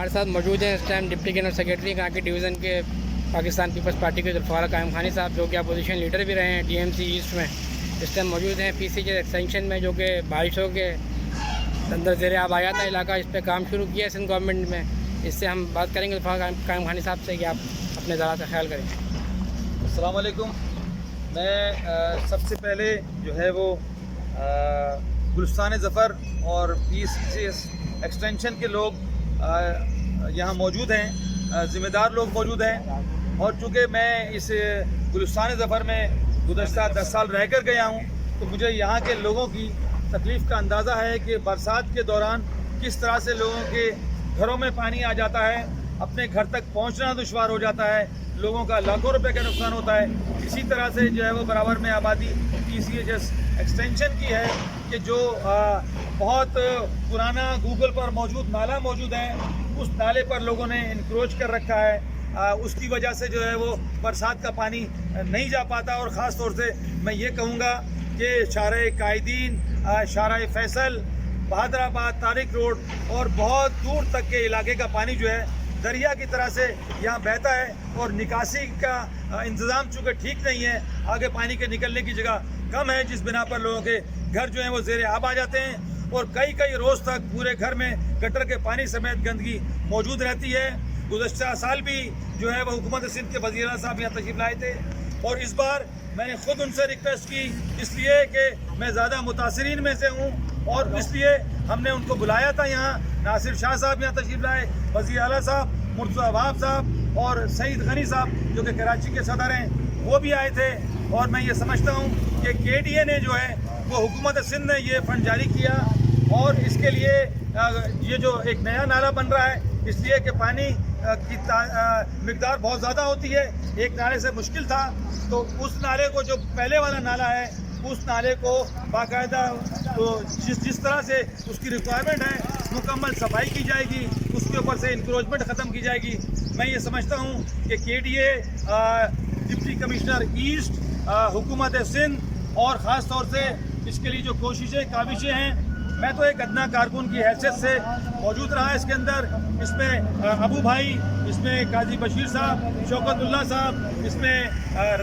ہمارے ساتھ موجود ہیں اس ٹائم ڈپٹی جنرل سیکرٹری کہاں کے ڈویژن کے پاکستان پیپلز پارٹی کے ذوالفقار قائم خانی صاحب، جو کہ اپوزیشن لیڈر بھی رہے ہیں ٹی ایم سی ایسٹ میں، اس ٹائم موجود ہیں PCJ ایکسٹینشن میں، جو کہ بارشوں کے اندر زیر آب آیا تھا علاقہ، اس پہ کام شروع کیا ہے سندھ گورنمنٹ میں۔ اس سے ہم بات کریں گے ذوالفقار قائم خانی صاحب سے کہ آپ اپنے ذرا کا خیال کریں۔ السلام علیکم۔ میں سب سے پہلے جو ہے وہ گلستان ظفر اور PCJ ایکسٹینشن کے لوگ یہاں موجود ہیں، ذمہ دار لوگ موجود ہیں، اور چونکہ میں اس گلستان ظفر میں گزشتہ 10 سال رہ کر گیا ہوں، تو مجھے یہاں کے لوگوں کی تکلیف کا اندازہ ہے کہ برسات کے دوران کس طرح سے لوگوں کے گھروں میں پانی آ جاتا ہے، اپنے گھر تک پہنچنا دشوار ہو جاتا ہے، لوگوں کا لاکھوں روپے کا نقصان ہوتا ہے۔ اسی طرح سے جو ہے وہ برابر میں آبادی PCJ ایکسٹینشن کی ہے کہ جو بہت پرانا گوگل پر موجود نالا موجود ہے، اس نالے پر لوگوں نے انکروچ کر رکھا ہے، اس کی وجہ سے جو ہے وہ برسات کا پانی نہیں جا پاتا۔ اور خاص طور سے میں یہ کہوں گا کہ شارع قائدین، شارع فیصل، بہادر آباد، طارق روڈ اور بہت دور تک کے علاقے کا پانی جو ہے دریا کی طرح سے یہاں بہتا ہے، اور نکاسی کا انتظام چونکہ ٹھیک نہیں ہے، آگے پانی کے نکلنے کی جگہ کم ہے، جس بنا پر لوگوں کے گھر جو ہیں وہ زیر آب آ جاتے ہیں، اور کئی روز تک پورے گھر میں گٹر کے پانی سمیت گندگی موجود رہتی ہے۔ گزشتہ سال بھی جو ہے وہ حکومت سندھ کے وزیر اعلیٰ صاحب یہاں تشریف لائے تھے، اور اس بار میں نے خود ان سے ریکویسٹ کی، اس لیے کہ میں زیادہ متاثرین میں سے ہوں، اور اس لیے ہم نے ان کو بلایا تھا یہاں۔ ناصر شاہ صاحب یہاں تشریف لائے، وزیر اعلیٰ صاحب، مرتضیٰ وہاب صاحب اور سعید غنی صاحب جو کہ کراچی کے صدر ہیں، وہ بھی آئے تھے۔ اور میں یہ سمجھتا ہوں کہ KDA نے جو ہے وہ حکومت سندھ نے یہ فنڈ جاری کیا، اور اس کے لیے یہ جو ایک نیا نالا بن رہا ہے، اس لیے کہ پانی کی مقدار بہت زیادہ ہوتی ہے، ایک نالے سے مشکل تھا، تو اس نالے کو جو پہلے والا نالا ہے، اس نالے کو باقاعدہ جس طرح سے اس کی ریکوائرمنٹ ہے مکمل صفائی کی جائے گی، اس کے اوپر سے انکروچمنٹ ختم کی جائے گی۔ میں یہ سمجھتا ہوں کہ KDA، ڈپٹی کمشنر ایسٹ، حکومت سندھ، اور خاص طور سے اس کے لیے جو کاوشیں ہیں، میں تو ایک ادنا کارکن کی حیثیت سے موجود رہا اس کے اندر، اس میں ابو بھائی، اس میں قاضی بشیر صاحب، شوکت اللہ صاحب، اس میں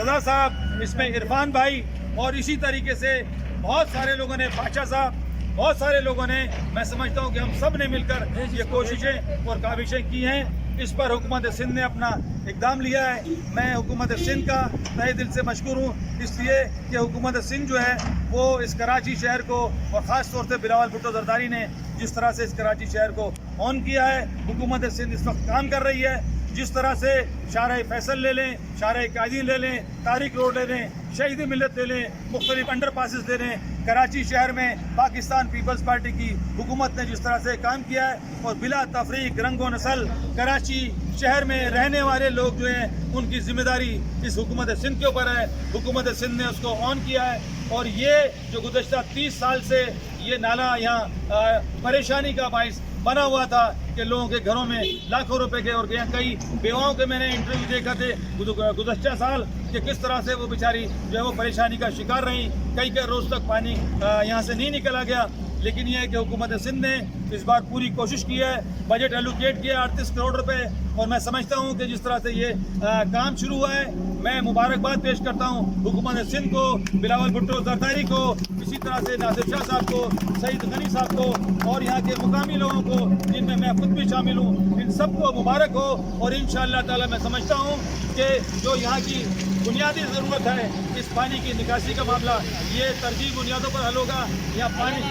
رضا صاحب، اس میں عرفان بھائی، اور اسی طریقے سے بہت سارے لوگوں نے، بادشاہ صاحب، بہت سارے لوگوں نے، میں سمجھتا ہوں کہ ہم سب نے مل کر یہ کوششیں اور کاوشیں کی ہیں۔ اس پر حکومت سندھ نے اپنا اقدام لیا ہے۔ میں حکومت سندھ کا تہہ دل سے مشکور ہوں، اس لیے کہ حکومت سندھ جو ہے وہ اس کراچی شہر کو، اور خاص طور سے بلاول بھٹو زرداری نے جس طرح سے اس کراچی شہر کو آن کیا ہے، حکومت سندھ اس وقت کام کر رہی ہے۔ جس طرح سے شارع فیصل لے لیں، شارع قائدین لے لیں، طارق روڈ لے لیں، شہید ملت لے لیں، مختلف انڈر پاسز لے لیں، کراچی شہر میں پاکستان پیپلز پارٹی کی حکومت نے جس طرح سے کام کیا ہے، اور بلا تفریق رنگ و نسل کراچی شہر میں رہنے والے لوگ جو ہیں، ان کی ذمہ داری اس حکومت سندھ کے اوپر ہے۔ حکومت سندھ نے اس کو آن کیا ہے، اور یہ جو گزشتہ 30 سال سے یہ نالا یہاں پریشانی کا باعث بنا ہوا تھا کہ لوگوں کے گھروں میں لاکھوں روپے کے، اور کئی بیواؤں کے میں نے انٹرویو دیکھا تھے گزشتہ سال کہ کس طرح سے وہ بیچاری جو ہے وہ پریشانی کا شکار رہیں، کئی روز تک پانی یہاں سے نہیں نکلا گیا۔ لیکن یہ ہے کہ حکومت سندھ نے اس بار پوری کوشش کی ہے، بجٹ ایلوکیٹ کیا 38 کروڑ روپے، اور میں سمجھتا ہوں کہ جس طرح سے یہ کام شروع ہوا ہے، میں مبارکباد پیش کرتا ہوں حکومت سندھ کو، بلاول بھٹو زرداری کو، اسی طرح سے ناصر شاہ صاحب کو، سعید غنی صاحب کو، اور یہاں کے مقامی لوگوں کو جن میں خود بھی شامل ہوں، ان سب کو مبارک ہو۔ اور انشاءاللہ تعالی میں سمجھتا ہوں کہ جو یہاں کی بنیادی ضرورت ہے، اس پانی کی نکاسی کا معاملہ، یہ ترجیح بنیادوں پر حل ہوگا۔ یہاں پانی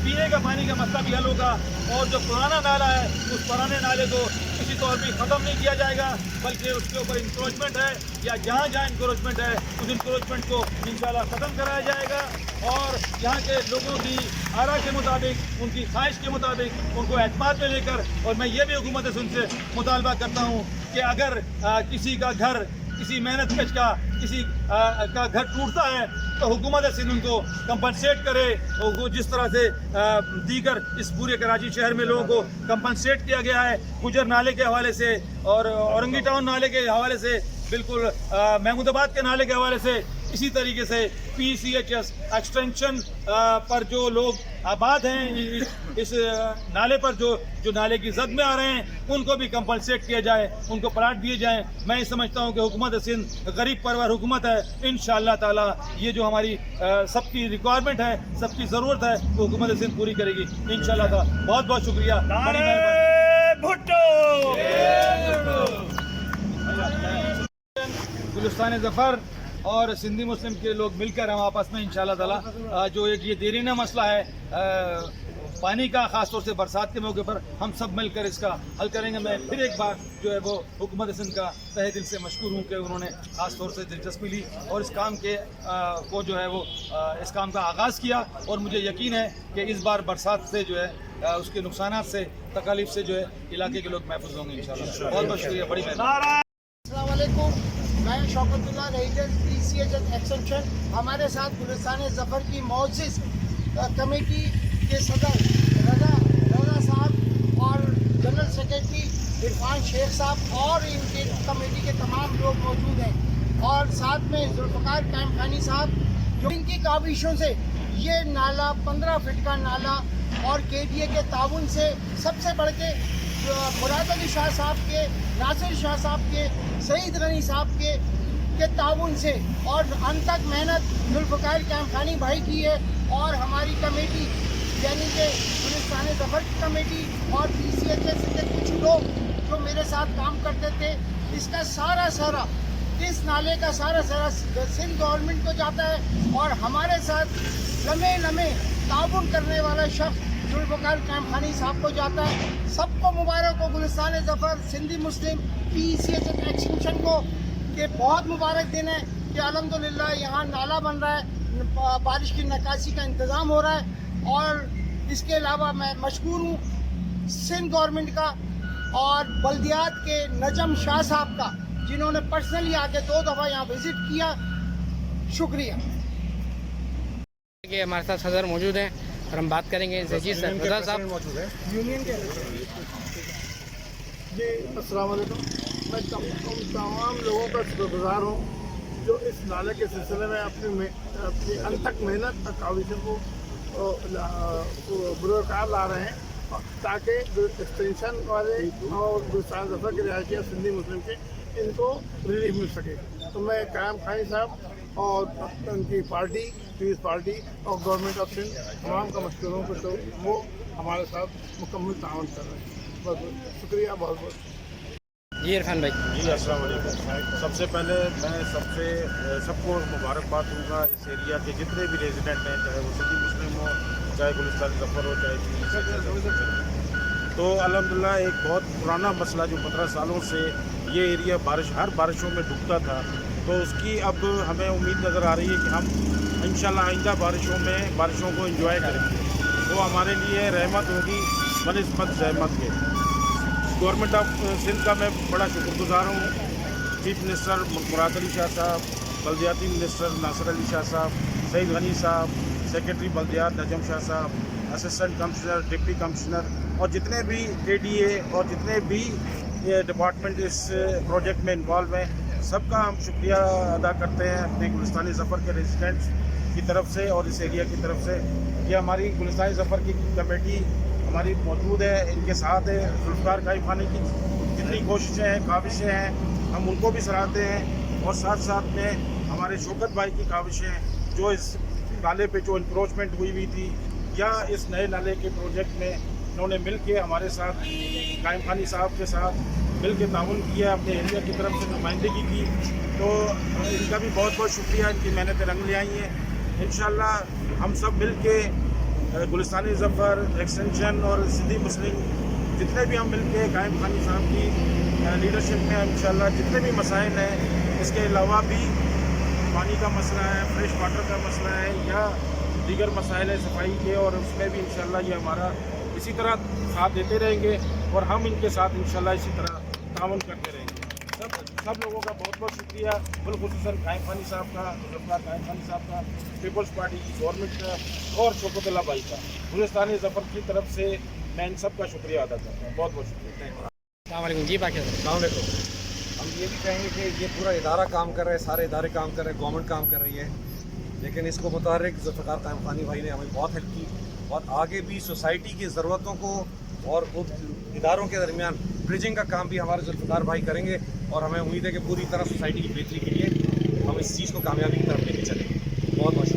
پینے کا پانی کا مسئلہ بھی حل ہوگا، اور جو پرانا نالا ہے، اس پرانے نالے کو کسی طور بھی ختم نہیں کیا جائے گا، بلکہ اس کے اوپر انکروچمنٹ ہے، یا جہاں انکروچمنٹ ہے اس انکروچمنٹ کو انشاءاللہ ختم کرایا جائے گا، اور یہاں کے لوگوں کی آرا کے مطابق، ان کی خواہش کے مطابق، ان کو اعتماد میں لے کر، اور میں یہ بھی حکومت سندھ سے مطالبہ کرتا ہوں کہ اگر کسی کا گھر، کسی محنت کش کا کسی کا گھر ٹوٹتا ہے تو حکومت سندھ ان کو کمپنسیٹ کرے، اور جس طرح سے دیگر اس پورے کراچی شہر میں لوگوں کو کمپنسیٹ کیا گیا ہے، گجر نالے کے حوالے سے اور اورنگی ٹاؤن نالے کے حوالے سے، بالکل محمود آباد کے نالے کے حوالے سے، اسی طریقے سے PCH ایکسٹینشن پر جو لوگ आबाद हैं इस नाले पर, जो नाले की जद में आ रहे हैं, उनको भी कंपलसेट किया जाए, उनको प्लाट दिए जाएँ। मैं समझता हूँ कि हुकूमत सिंध गरीब परवर हुकूमत है। इंशाअल्लाह ताला ये जो हमारी सबकी रिक्वायरमेंट है, सबकी ज़रूरत है, वो हुकूमत सिंध पूरी करेगी इंशाअल्लाह ताला। बहुत बहुत शुक्रिया। बड़ी मेहरबानी। गुलिस्तान ज़फ़र और सिंधी मुस्लिम के लोग मिलकर हम आपस में इंशाअल्लाह ताला जो एक ये देरीना मसला है पानी का, ख़ास तौर से बरसात के मौके पर, हम सब मिलकर इसका हल करेंगे। मैं फिर एक बार जो है वो हुकूमत सिंध का तहे दिल से मशकूर हूँ कि उन्होंने ख़ास तौर से दिलचस्पी ली और इस काम के को जो है वो इस काम का आगाज़ किया। और मुझे यकीन है कि इस बार बरसात से जो है उसके नुकसानात से, तकालीफ से जो है इलाके के लोग महफूज होंगे इंशाअल्लाह। बहुत बहुत शुक्रिया, बड़ी मेहरबानी। अस्सलाम वालेकुम, मैं शौकतुल्लाह रईस PCH एक्सटेंशन। हमारे साथ गुलिस्तान ज़फ़र की मौजिज़ कमेटी के सदर रज़ा साहब और जनरल सेक्रेटरी इरफान शेख साहब और इनके कमेटी के तमाम लोग मौजूद हैं। और साथ में जुल्फ़िकार कायम खानी साहब, जो इनकी काविशों से ये नाला 15 फीट का नाला और KDA के ताउन से सबसे बढ़ के मुराद अली शाह साहब के, नासिर शाह साहब के, सईद गनी साहब के ताउन से और अनथक मेहनत जुल्फ़िकार कायम खानी भाई की है। और हमारी कमेटी यानी कि गुलिस्तान ज़फ़र की कमेटी और PCH के कुछ लोग जो मेरे साथ काम करते थे, इसका सारा इस नाले का सारा सिंध गवर्नमेंट को जाता है। और हमारे साथ लम्हे ताउन करने वाला शख्स जुल्फ़िकार कायम खानी साहब को जाता है। सबको मुबारक हो, गुलिस्तान ज़फ़र, सिंधी मुस्लिम, PCH एक्सटेंशन को कि बहुत मुबारक दिन है कि अल्हम्दुलिल्लाह यहाँ नाला बन रहा है, बारिश की निकासी का इंतज़ाम हो रहा है। और इसके अलावा मैं मशकूर हूँ सिंध गवर्नमेंट का और बल्दियात के नजम शाह साहब का, जिन्होंने पर्सनली आके 2 दफ़ा यहाँ विज़िट किया। शुक्रिया। कि हमारे साथ सदर मौजूद हैं और हम बात करेंगे इनसे। जी सर, रज़ा साहब मौजूद है यूनियन के जी। अस्सलाम वालेकुम। मैं तमाम लोगों का शुक्रगुजार हूँ जो इस नाले के सिलसिले में अपनी अनथक मेहनत और काविशों को बुरकार ला रहे हैं ताकि एक्सटेंशन वाले और गुलिस्तान ज़फ़र के रिहायशी सिंधी मुस्लिम के इनको रिलीफ मिल सके। तो मैं कायम खानी साहब और उनकी पार्टी, पीस पार्टी और गवर्नमेंट ऑफ सिंध तमाम का मशकूर हूँ कि तो वो हमारे साथ मुकम्मल ताउन कर रहे हैं। बहुत शुक्रिया, बहुत बहुत। जी इरफान भाई। जी अस्सलाम वालेकुम। सबसे पहले मैं सबको मुबारकबाद दूंगा इस एरिया के जितने भी रेजिडेंट हैं, चाहे वो सिंधी मुस्लिम हो, चाहे गुलिस्तान ज़फ़र हो, चाहे तो अल्हम्दुलिल्लाह एक बहुत पुराना मसला जो 15 सालों से ये एरिया हर बारिशों में डूबता था, तो उसकी अब हमें उम्मीद नज़र आ रही है कि हम इंशाल्लाह आइंदा बारिशों को एंजॉय करेंगे। वो हमारे लिए रहमत होगी बनिस्बत ज़हमत के। गवर्नमेंट ऑफ सिंध का मैं बड़ा शुक्रगुजार हूँ। चीफ मिनिस्टर मुराद अली शाह साहब, बल्दियाती मिनिस्टर नासिर अली शाह साहब, सईद गनी साहब, सेक्रेटरी बल्दियात नजम शाह साहब, असिस्टेंट कमिश्नर, डिप्टी कमिश्नर और जितने भी KDA और जितने भी डिपार्टमेंट इस प्रोजेक्ट में इन्वॉल्व हैं, सबका हम शुक्रिया अदा करते हैं अपने गुलिस्तान ज़फ़र के रेजिडेंट्स की तरफ से और इस एरिया की तरफ से। ये हमारी गुलिस्तान ज़फ़र की कमेटी हमारी मौजूद है, इनके साथ है। जुल्फ़िकार कायम खानी की जितनी कोशिशें हैं, काविशें हैं, हम उनको भी सराहते हैं। और साथ में हमारे शौकत भाई की काविशें जो इस नाले पे जो इंक्रोचमेंट हुई थी या इस नए नाले के प्रोजेक्ट में इन्होंने मिल के हमारे साथ कायम खानी साहब के साथ मिल के ताउन किया, अपने एरिया की तरफ से नुमाइंदगी की, तो इनका भी बहुत बहुत शुक्रिया। इनकी मेहनतें रंग ले आई हैं। इंशाल्लाह हम सब मिल के गुलिस्तान ज़फ़र एक्सटेंशन और सिंधी मुस्लिम जितने भी हम मिल के कायम खानी साहब की लीडरशिप में इंशाल्लाह जितने भी मसाइल हैं, इसके अलावा भी पानी का मसला है, फ्रेश वाटर का मसला है या दीगर मसाइल है सफाई के, और उसमें भी इंशाल्लाह ये हमारा इसी तरह साथ देते रहेंगे और हम इनके साथ इंशाल्लाह इसी तरह ताउन करते रहेंगे। सब लोगों का बहुत बहुत शुक्रिया, बिलखुसूसन कायम खानी साहब का, जुल्फ़िकार कायम खानी साहब का, पीपल्स पार्टी की, गवर्नमेंट का और शौकतुल्लाह भाई का, गुलिस्तान ज़फ़र की तरफ से मैं इन सब का शुक्रिया अदा करता हूँ। बहुत बहुत शुक्रिया। अस्सलाम वालेकुम। जी बाकी हम ये भी कहेंगे कि ये पूरा इदारा काम कर रहा है, सारे इदारे काम कर रहे हैं, गवर्नमेंट काम कर रही है, लेकिन इसको मुतारिक जुल्फ़िकार कायम खानी भाई ने हमें बहुत हेल्प की और आगे भी सोसाइटी की ज़रूरतों को और इदारों के दरमियान ब्रिजिंग का काम भी हमारे जुल्फ़िकार भाई करेंगे और हमें उम्मीद है कि पूरी तरह सोसाइटी की बेहतरी के लिए हम इस चीज़ को कामयाबी की तरफ लेके चलेंगे। बहुत बहुत